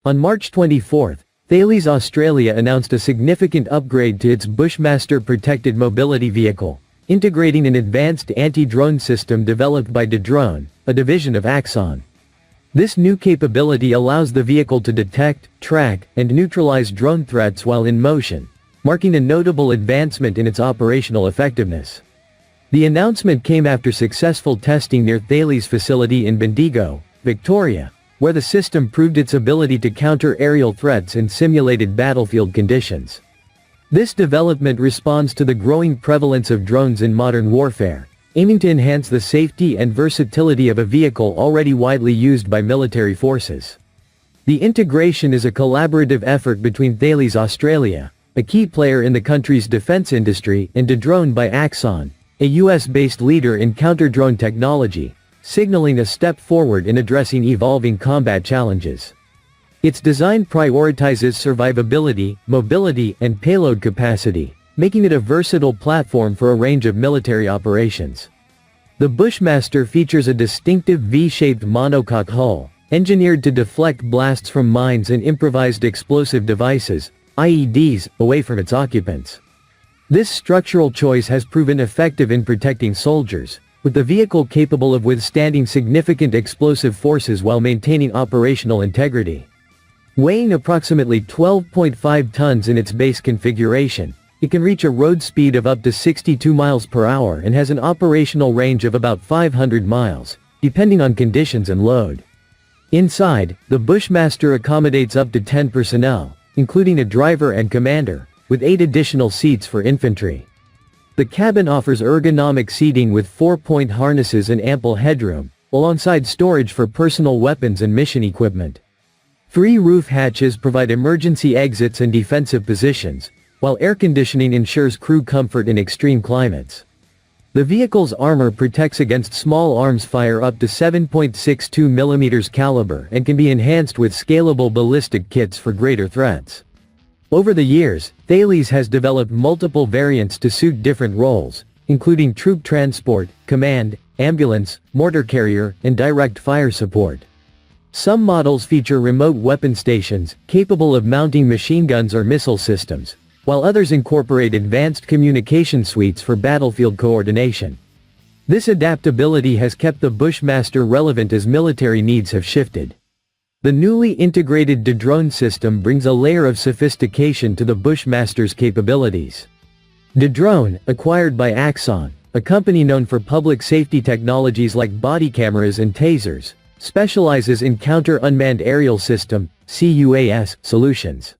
On March 24, Thales Australia announced a significant upgrade to its Bushmaster Protected Mobility Vehicle, integrating an advanced anti-drone system developed by Dedrone, a division of Axon. This new capability allows the vehicle to detect, track, and neutralize drone threats while in motion, marking a notable advancement in its operational effectiveness. The announcement came after successful testing near Thales' facility in Bendigo, Victoria, where the system proved its ability to counter aerial threats in simulated battlefield conditions. This development responds to the growing prevalence of drones in modern warfare, aiming to enhance the safety and versatility of a vehicle already widely used by military forces. The integration is a collaborative effort between Thales Australia, a key player in the country's defense industry, and Dedrone by Axon, a US-based leader in counter-drone technology, signaling a step forward in addressing evolving combat challenges. Its design prioritizes survivability, mobility, and payload capacity, making it a versatile platform for a range of military operations. The Bushmaster features a distinctive V-shaped monocoque hull, engineered to deflect blasts from mines and improvised explosive devices, IEDs, away from its occupants. This structural choice has proven effective in protecting soldiers, with the vehicle capable of withstanding significant explosive forces while maintaining operational integrity. Weighing approximately 12.5 tons in its base configuration, it can reach a road speed of up to 62 miles per hour and has an operational range of about 500 miles, depending on conditions and load. Inside, the Bushmaster accommodates up to 10 personnel, including a driver and commander, with 8 additional seats for infantry. The cabin offers ergonomic seating with 4-point harnesses and ample headroom, alongside storage for personal weapons and mission equipment. 3 roof hatches provide emergency exits and defensive positions, while air conditioning ensures crew comfort in extreme climates. The vehicle's armor protects against small arms fire up to 7.62 mm caliber and can be enhanced with scalable ballistic kits for greater threats. Over the years, Thales has developed multiple variants to suit different roles, including troop transport, command, ambulance, mortar carrier, and direct fire support. Some models feature remote weapon stations, capable of mounting machine guns or missile systems, while others incorporate advanced communication suites for battlefield coordination. This adaptability has kept the Bushmaster relevant as military needs have shifted. The newly integrated Dedrone system brings a layer of sophistication to the Bushmaster's capabilities. Dedrone, acquired by Axon, a company known for public safety technologies like body cameras and tasers, specializes in counter-unmanned aerial system (CUAS) solutions.